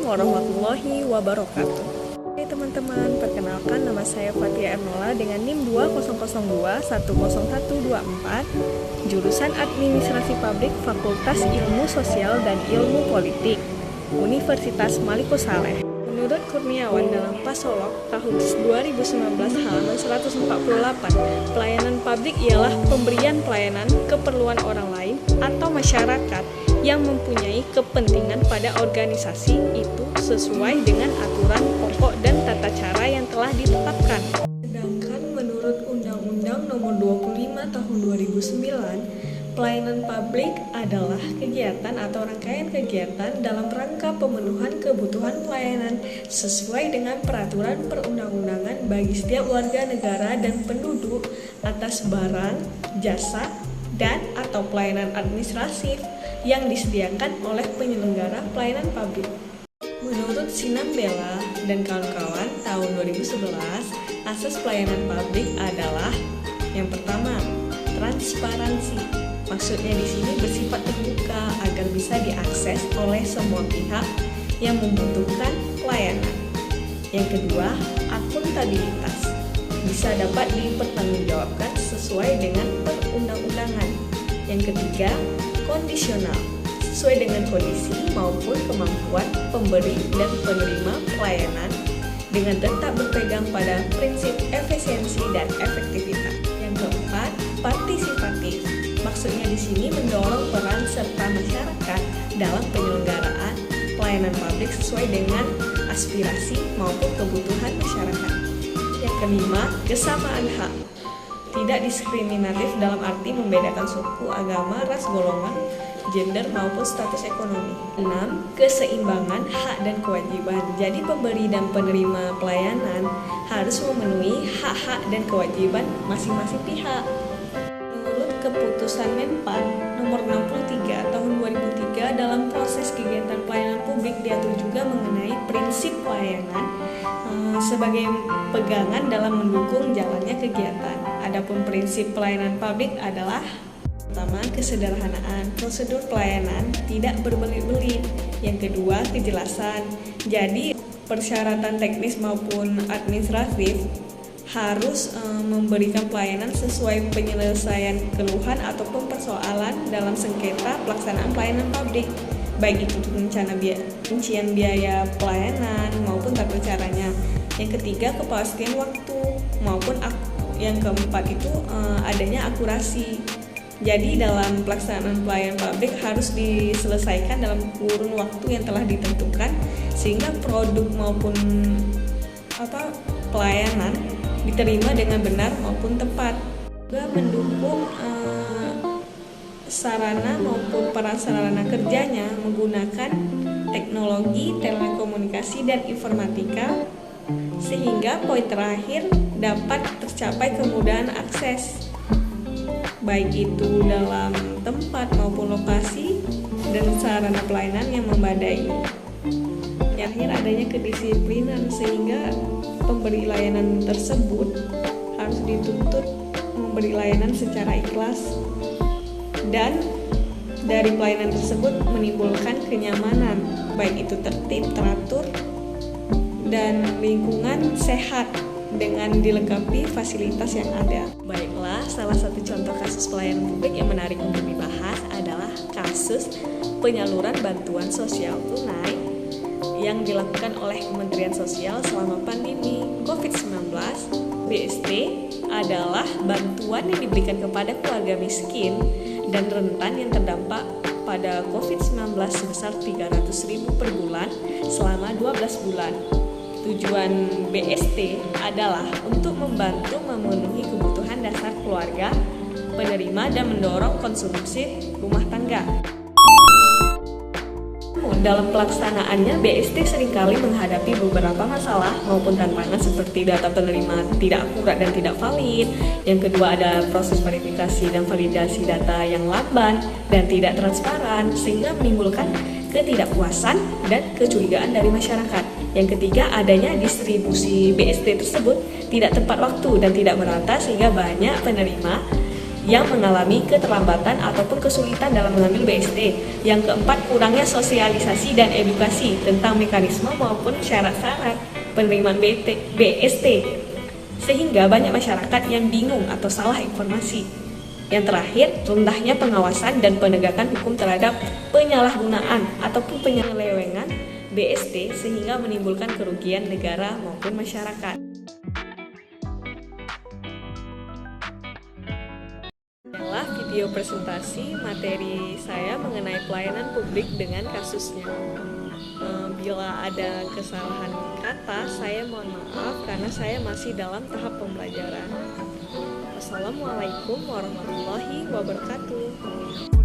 warahmatullahi wabarakatuh. Hai teman-teman, perkenalkan nama saya Fatia Ernola dengan NIM 2002100124, jurusan Administrasi Publik Fakultas Ilmu Sosial dan Ilmu Politik, Universitas Maliko Saleh. Menurut Kurniawan dalam Pasolok tahun 2019 halaman 148, pelayanan publik ialah pemberian pelayanan keperluan orang lain atau masyarakat yang mempunyai kepentingan pada organisasi itu sesuai dengan aturan pokok dan tata cara yang telah ditetapkan. Sedangkan menurut Undang-Undang Nomor 25 Tahun 2009, pelayanan publik adalah kegiatan atau rangkaian kegiatan dalam rangka pemenuhan kebutuhan pelayanan sesuai dengan peraturan perundang-undangan bagi setiap warga negara dan penduduk atas barang, jasa, dan atau pelayanan administratif yang disediakan oleh penyelenggara pelayanan publik. Menurut Sinambela dan kawan-kawan tahun 2011, asas pelayanan publik adalah yang pertama, transparansi. Maksudnya di sini bersifat terbuka agar bisa diakses oleh semua pihak yang membutuhkan pelayanan. Yang kedua, akuntabilitas. Bisa dapat dipertanggungjawabkan sesuai dengan perundang-undangan. Yang ketiga, kondisional, sesuai dengan kondisi maupun kemampuan pemberi dan penerima pelayanan dengan tetap berpegang pada prinsip efisiensi dan efektivitas. Yang keempat, partisipatif. Maksudnya di sini mendorong peran serta masyarakat dalam penyelenggaraan pelayanan publik sesuai dengan aspirasi maupun kebutuhan masyarakat. Yang kelima, kesamaan hak. Tidak diskriminatif dalam arti membedakan suku, agama, ras, golongan, gender maupun status ekonomi. 6. Keseimbangan hak dan kewajiban. Jadi pemberi dan penerima pelayanan harus memenuhi hak-hak dan kewajiban masing-masing pihak. Menurut keputusan Menpan nomor 63 tahun 2003 dalam proses kegiatan pelayanan publik diatur juga mengenai prinsip pelayanan sebagai pegangan dalam mendukung jalannya kegiatan. Adapun prinsip pelayanan publik adalah pertama, kesederhanaan. Prosedur pelayanan tidak berbelit-belit. Yang kedua, kejelasan. Jadi persyaratan teknis maupun administratif harus memberikan pelayanan sesuai penyelesaian keluhan ataupun persoalan dalam sengketa pelaksanaan pelayanan publik, baik itu rincian biaya pelayanan maupun tata caranya. Yang ketiga, kepastian waktu maupun yang keempat itu adanya akurasi. Jadi dalam pelaksanaan pelayanan publik harus diselesaikan dalam kurun waktu yang telah ditentukan sehingga produk maupun pelayanan diterima dengan benar maupun tepat. Juga mendukung sarana maupun prasarana kerjanya menggunakan teknologi telekomunikasi dan informatika sehingga poin terakhir dapat tercapai kemudahan akses baik itu dalam tempat maupun lokasi dan sarana pelayanan yang memadai. Yang akhir adanya kedisiplinan sehingga pemberi layanan tersebut harus dituntut memberi layanan secara ikhlas dan dari pelayanan tersebut menimbulkan kenyamanan baik itu tertib, teratur dan lingkungan sehat dengan dilengkapi fasilitas yang ada. Baiklah, salah satu contoh kasus pelayanan publik yang menarik untuk dibahas adalah kasus penyaluran bantuan sosial tunai yang dilakukan oleh Kementerian Sosial selama pandemi COVID-19. BST adalah bantuan yang diberikan kepada keluarga miskin dan rentan yang terdampak pada COVID-19 sebesar Rp300.000 per bulan selama 12 bulan. Tujuan BST adalah untuk membantu memenuhi kebutuhan dasar keluarga, penerima dan mendorong konsumsi rumah tangga. Dalam pelaksanaannya, BST seringkali menghadapi beberapa masalah maupun tantangan seperti data penerima tidak akurat dan tidak valid. Yang kedua ada proses verifikasi dan validasi data yang lamban dan tidak transparan sehingga menimbulkan ketidakpuasan dan kecurigaan dari masyarakat. Yang ketiga, adanya distribusi BST tersebut tidak tepat waktu dan tidak merata sehingga banyak penerima yang mengalami keterlambatan ataupun kesulitan dalam mengambil BST. Yang keempat, kurangnya sosialisasi dan edukasi tentang mekanisme maupun syarat-syarat penerimaan BST, sehingga banyak masyarakat yang bingung atau salah informasi. Yang terakhir, rendahnya pengawasan dan penegakan hukum terhadap penyalahgunaan ataupun penyelewengan BST sehingga menimbulkan kerugian negara maupun masyarakat. Inilah video presentasi materi saya mengenai pelayanan publik dengan kasusnya. Bila ada kesalahan kata, saya mohon maaf karena saya masih dalam tahap pembelajaran. Wassalamualaikum warahmatullahi wabarakatuh.